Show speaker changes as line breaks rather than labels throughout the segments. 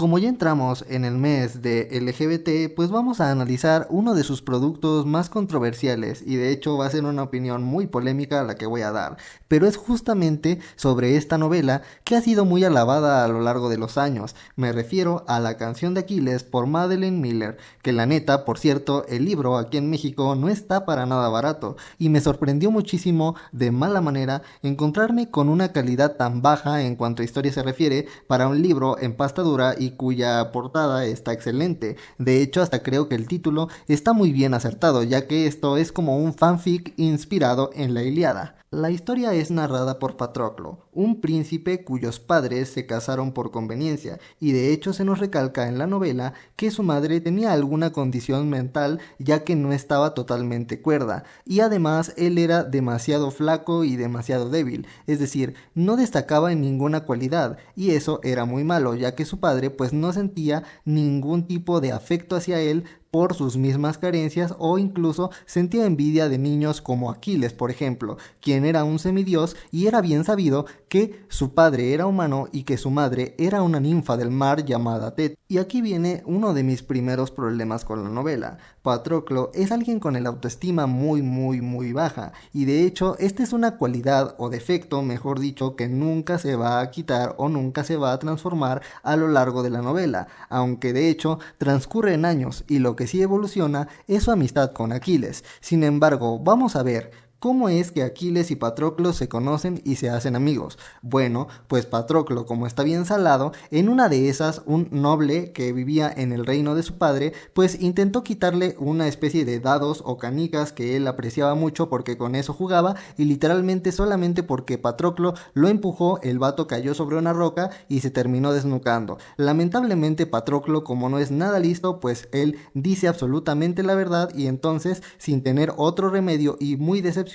Como ya entramos en el mes de LGBT, pues vamos a analizar uno de sus productos más controversiales y de hecho va a ser una opinión muy polémica la que voy a dar, pero es justamente sobre esta novela que ha sido muy alabada a lo largo de los años. Me refiero a La canción de Aquiles por Madeline Miller, que la neta, por cierto, el libro aquí en México no está para nada barato y me sorprendió muchísimo de mala manera encontrarme con una calidad tan baja en cuanto a historia se refiere para un libro en pasta dura y cuya portada está excelente. De hecho, hasta creo que el título está muy bien acertado, ya que esto es como un fanfic inspirado en la Ilíada. La historia es narrada por Patroclo, un príncipe cuyos padres se casaron por conveniencia, y de hecho se nos recalca en la novela que su madre tenía alguna condición mental ya que no estaba totalmente cuerda, y además él era demasiado flaco y demasiado débil, es decir, no destacaba en ninguna cualidad, y eso era muy malo ya que su padre pues no sentía ningún tipo de afecto hacia él por sus mismas carencias o incluso sentía envidia de niños como Aquiles, por ejemplo, quien era un semidios y era bien sabido que su padre era humano y que su madre era una ninfa del mar llamada Tet. Y aquí viene uno de mis primeros problemas con la novela. Patroclo es alguien con el autoestima muy baja y de hecho esta es una cualidad o defecto, mejor dicho, que nunca se va a quitar o nunca se va a transformar a lo largo de la novela, aunque de hecho transcurren años y lo que sí evoluciona es su amistad con Aquiles. Sin embargo, vamos a ver ¿cómo es que Aquiles y Patroclo se conocen y se hacen amigos? Bueno, pues Patroclo, como está bien salado, en una de esas, un noble que vivía en el reino de su padre, pues intentó quitarle una especie de dados o canicas que él apreciaba mucho porque con eso jugaba y literalmente solamente porque Patroclo lo empujó, el vato cayó sobre una roca y se terminó desnucando. Lamentablemente Patroclo, como no es nada listo, pues él dice absolutamente la verdad y entonces, sin tener otro remedio y muy decepcionado,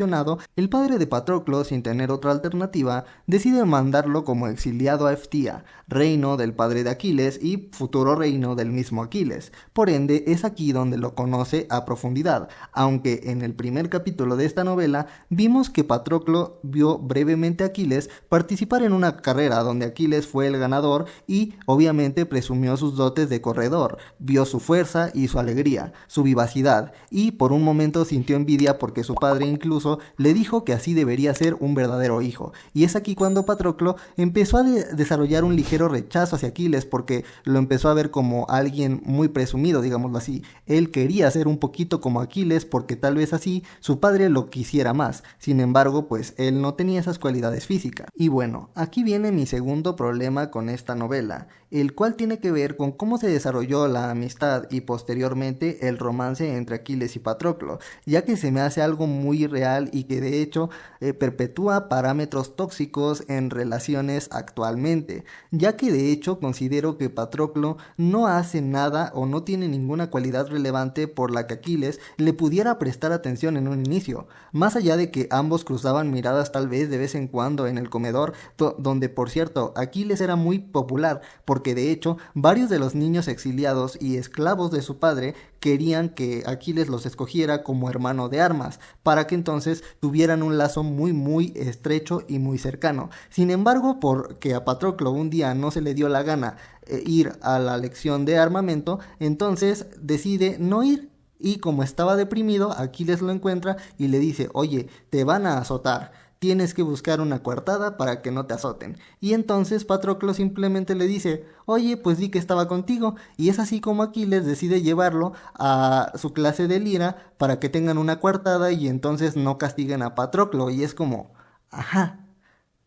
el padre de Patroclo, sin tener otra alternativa, decide mandarlo como exiliado a Eftia, reino del padre de Aquiles y futuro reino del mismo Aquiles. Por ende, es aquí donde lo conoce a profundidad, aunque en el primer capítulo de esta novela vimos que Patroclo vio brevemente a Aquiles participar en una carrera donde Aquiles fue el ganador y obviamente presumió sus dotes de corredor, vio su fuerza y su alegría, su vivacidad, y por un momento sintió envidia porque su padre incluso le dijo que así debería ser un verdadero hijo. Y es aquí cuando Patroclo empezó a desarrollar un ligero rechazo hacia Aquiles porque lo empezó a ver como alguien muy presumido, digámoslo así. Él quería ser un poquito como Aquiles porque tal vez así su padre lo quisiera más. Sin embargo, pues él no tenía esas cualidades físicas. Y bueno, aquí viene mi segundo problema con esta novela, el cual tiene que ver con cómo se desarrolló la amistad y posteriormente el romance entre Aquiles y Patroclo, ya que se me hace algo muy real y que de hecho perpetúa parámetros tóxicos en relaciones actualmente, ya que de hecho considero que Patroclo no hace nada o no tiene ninguna cualidad relevante por la que Aquiles le pudiera prestar atención en un inicio, más allá de que ambos cruzaban miradas tal vez de vez en cuando en el comedor, donde por cierto Aquiles era muy popular porque de hecho varios de los niños exiliados y esclavos de su padre querían que Aquiles los escogiera como hermano de armas, para que entonces tuvieran un lazo muy estrecho y muy cercano. Sin embargo, porque a Patroclo un día no se le dio la gana ir a la lección de armamento, entonces decide no ir. Y como estaba deprimido, Aquiles lo encuentra y le dice, oye, te van a azotar, tienes que buscar una coartada para que no te azoten. Y entonces Patroclo simplemente le dice, oye, pues di que estaba contigo. Y es así como Aquiles decide llevarlo a su clase de lira para que tengan una coartada y entonces no castiguen a Patroclo. Y es como, ajá,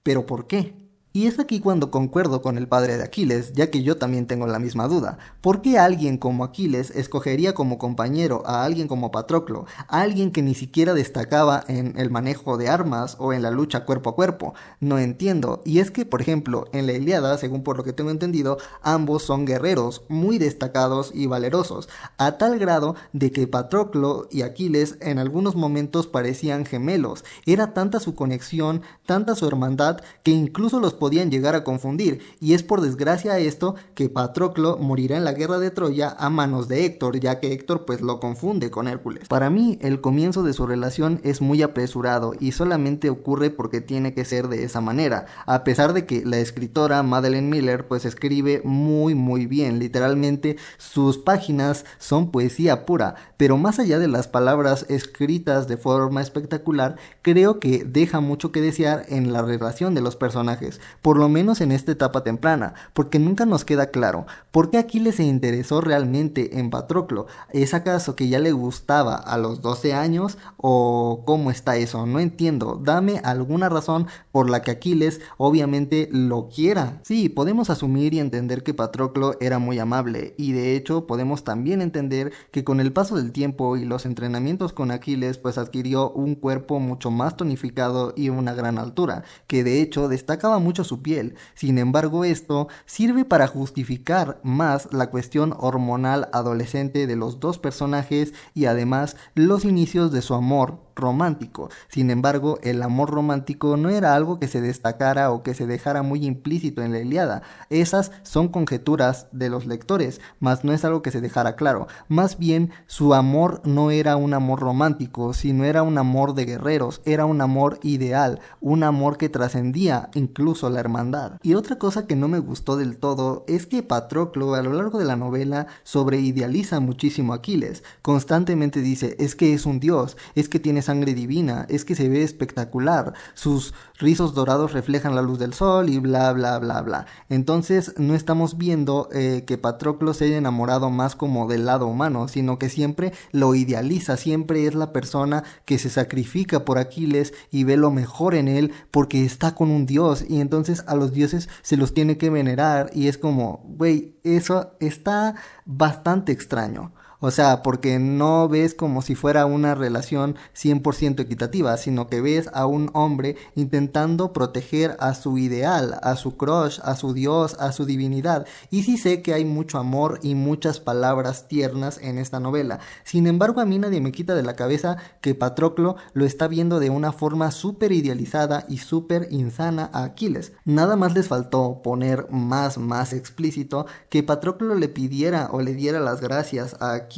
¿pero por qué? Y es aquí cuando concuerdo con el padre de Aquiles, ya que yo también tengo la misma duda. ¿Por qué alguien como Aquiles escogería como compañero a alguien como Patroclo, a alguien que ni siquiera destacaba en el manejo de armas o en la lucha cuerpo a cuerpo? No entiendo. Y es que, por ejemplo, en la Ilíada, según por lo que tengo entendido, ambos son guerreros muy destacados y valerosos, a tal grado de que Patroclo y Aquiles en algunos momentos parecían gemelos. Era tanta su conexión, tanta su hermandad, que incluso los podían llegar a confundir, y es por desgracia esto que Patroclo morirá en la guerra de Troya a manos de Héctor, ya que Héctor pues lo confunde con Hércules. Para mí el comienzo de su relación es muy apresurado y solamente ocurre porque tiene que ser de esa manera, a pesar de que la escritora Madeline Miller pues escribe muy bien, literalmente sus páginas son poesía pura, pero más allá de las palabras escritas de forma espectacular, creo que deja mucho que desear en la relación de los personajes, por lo menos en esta etapa temprana, porque nunca nos queda claro por qué Aquiles se interesó realmente en Patroclo. ¿Es acaso que ya le gustaba a los 12 años o cómo está eso? No entiendo, dame alguna razón por la que Aquiles obviamente lo quiera. Sí, podemos asumir y entender que Patroclo era muy amable, y de hecho podemos también entender que con el paso del tiempo y los entrenamientos con Aquiles pues adquirió un cuerpo mucho más tonificado y una gran altura, que de hecho destacaba mucho su piel. Sin embargo, esto sirve para justificar más la cuestión hormonal adolescente de los dos personajes y además los inicios de su amor romántico. Sin embargo, el amor romántico no era algo que se destacara o que se dejara muy implícito en la Ilíada. Esas son conjeturas de los lectores, mas no es algo que se dejara claro. Más bien, su amor no era un amor romántico, sino era un amor de guerreros, era un amor ideal, un amor que trascendía incluso la hermandad. Y otra cosa que no me gustó del todo es que Patroclo a lo largo de la novela sobreidealiza muchísimo a Aquiles. Constantemente dice, es que es un dios, es que tiene sangre divina, es que se ve espectacular, sus rizos dorados reflejan la luz del sol y bla bla bla bla. Entonces no estamos viendo que Patroclo se haya enamorado más como del lado humano, sino que siempre lo idealiza, siempre es la persona que se sacrifica por Aquiles y ve lo mejor en él porque está con un dios, y entonces a los dioses se los tiene que venerar, y es como, güey, eso está bastante extraño. O sea, porque no ves como si fuera una relación 100% equitativa, sino que ves a un hombre intentando proteger a su ideal, a su crush, a su dios, a su divinidad. Y sí sé que hay mucho amor y muchas palabras tiernas en esta novela. Sin embargo, a mí nadie me quita de la cabeza que Patroclo lo está viendo de una forma súper idealizada y súper insana a Aquiles. Nada más les faltó poner más explícito que Patroclo le pidiera o le diera las gracias a Aquiles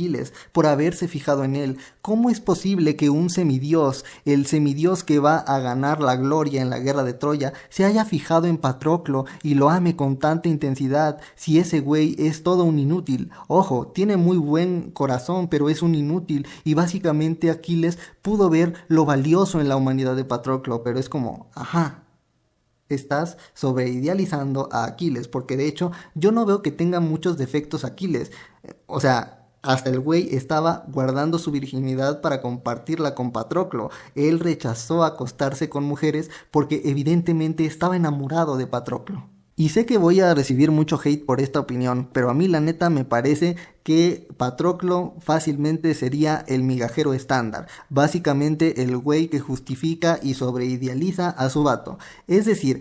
por haberse fijado en él. ¿Cómo es posible que un semidios, el semidios que va a ganar la gloria en la guerra de Troya, se haya fijado en Patroclo y lo ame con tanta intensidad si ese güey es todo un inútil? Ojo, tiene muy buen corazón, pero es un inútil, y básicamente Aquiles pudo ver lo valioso en la humanidad de Patroclo, pero es como, ajá, estás sobreidealizando a Aquiles, porque de hecho yo no veo que tenga muchos defectos Aquiles. O sea, hasta el güey estaba guardando su virginidad para compartirla con Patroclo. Él rechazó acostarse con mujeres porque evidentemente estaba enamorado de Patroclo. Y sé que voy a recibir mucho hate por esta opinión, pero a mí la neta me parece que Patroclo fácilmente sería el migajero estándar, básicamente el güey que justifica y sobreidealiza a su vato. Es decir,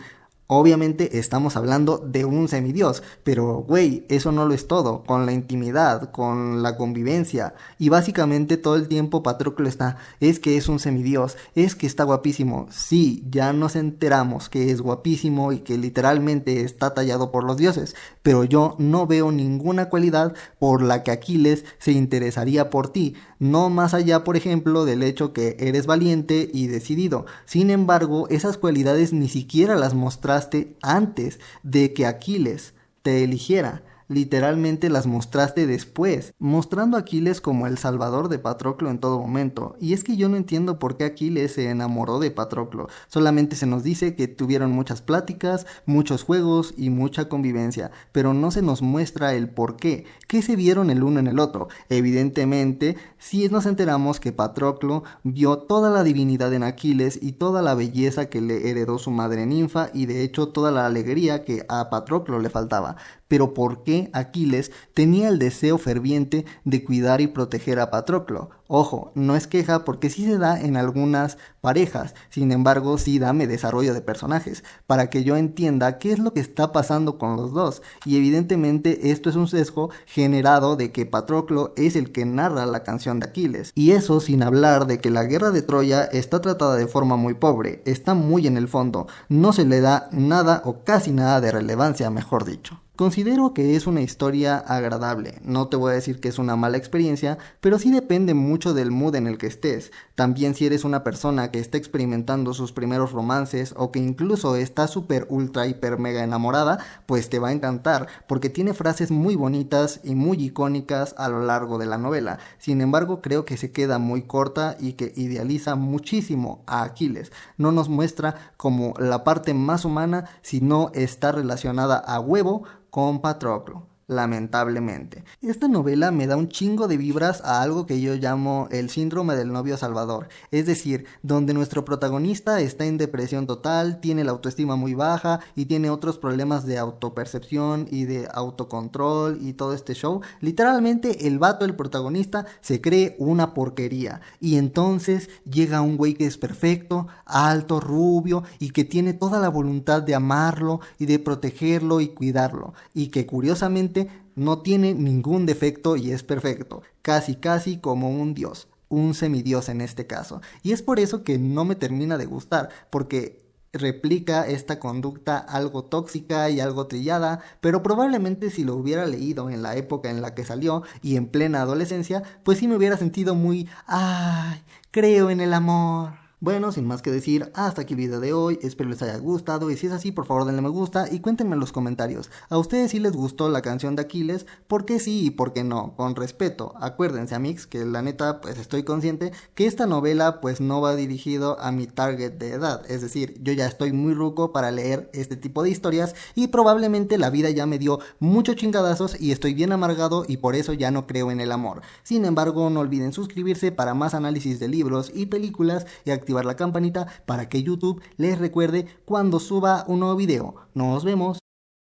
obviamente estamos hablando de un semidios, pero güey, eso no lo es todo. Con la intimidad, con la convivencia, y básicamente todo el tiempo Patroclo está, es que es un semidios, es que está guapísimo. Sí, ya nos enteramos que es guapísimo y que literalmente está tallado por los dioses, pero yo no veo ninguna cualidad por la que Aquiles se interesaría por ti, no más allá, por ejemplo, del hecho que eres valiente y decidido. Sin embargo, esas cualidades ni siquiera las mostraste antes de que Aquiles te eligiera. Literalmente las mostraste después, mostrando a Aquiles como el salvador de Patroclo en todo momento. Y es que yo no entiendo por qué Aquiles se enamoró de Patroclo. Solamente se nos dice que tuvieron muchas pláticas, muchos juegos y mucha convivencia, pero no se nos muestra el por qué, que se vieron el uno en el otro. Evidentemente, sí nos enteramos que Patroclo vio toda la divinidad en Aquiles y toda la belleza que le heredó su madre ninfa, y de hecho toda la alegría que a Patroclo le faltaba. pero ¿por qué Aquiles tenía el deseo ferviente de cuidar y proteger a Patroclo? Ojo, no es queja porque sí se da en algunas parejas, sin embargo sí dame desarrollo de personajes, para que yo entienda qué es lo que está pasando con los dos, y evidentemente esto es un sesgo generado de que Patroclo es el que narra la canción de Aquiles, y eso sin hablar de que la guerra de Troya está tratada de forma muy pobre, está muy en el fondo, no se le da nada o casi nada de relevancia, mejor dicho. Considero que es una historia agradable, no te voy a decir que es una mala experiencia, pero sí depende mucho del mood en el que estés. También si eres una persona que está experimentando sus primeros romances o que incluso está súper ultra hiper mega enamorada, pues te va a encantar, porque tiene frases muy bonitas y muy icónicas a lo largo de la novela. Sin embargo, creo que se queda muy corta y que idealiza muchísimo a Aquiles. No nos muestra como la parte más humana, sino está relacionada a huevo con Patroclo, lamentablemente. Esta novela me da un chingo de vibras a algo que yo llamo el síndrome del novio salvador, es decir, donde nuestro protagonista está en depresión total, tiene la autoestima muy baja y tiene otros problemas de autopercepción y de autocontrol y todo este show. Literalmente el vato, el protagonista, se cree una porquería y entonces llega un güey que es perfecto, alto, rubio y que tiene toda la voluntad de amarlo y de protegerlo y cuidarlo, y que curiosamente no tiene ningún defecto y es perfecto, casi casi como un dios, un semidios en este caso. Y es por eso que no me termina de gustar, porque replica esta conducta algo tóxica y algo trillada, pero probablemente si lo hubiera leído en la época en la que salió y en plena adolescencia, pues sí me hubiera sentido muy, ay, creo en el amor. Bueno, sin más que decir, hasta aquí el video de hoy, espero les haya gustado y si es así, por favor denle me gusta y cuéntenme en los comentarios. ¿A ustedes sí les gustó la canción de Aquiles? ¿Por qué sí y por qué no? Con respeto. Acuérdense, amigos, que la neta, pues estoy consciente que esta novela pues no va dirigido a mi target de edad. Es decir, yo ya estoy muy ruco para leer este tipo de historias y probablemente la vida ya me dio muchos chingadazos y estoy bien amargado y por eso ya no creo en el amor. Sin embargo, no olviden suscribirse para más análisis de libros y películas y activar la campanita para que YouTube les recuerde cuando suba un nuevo video. Nos vemos.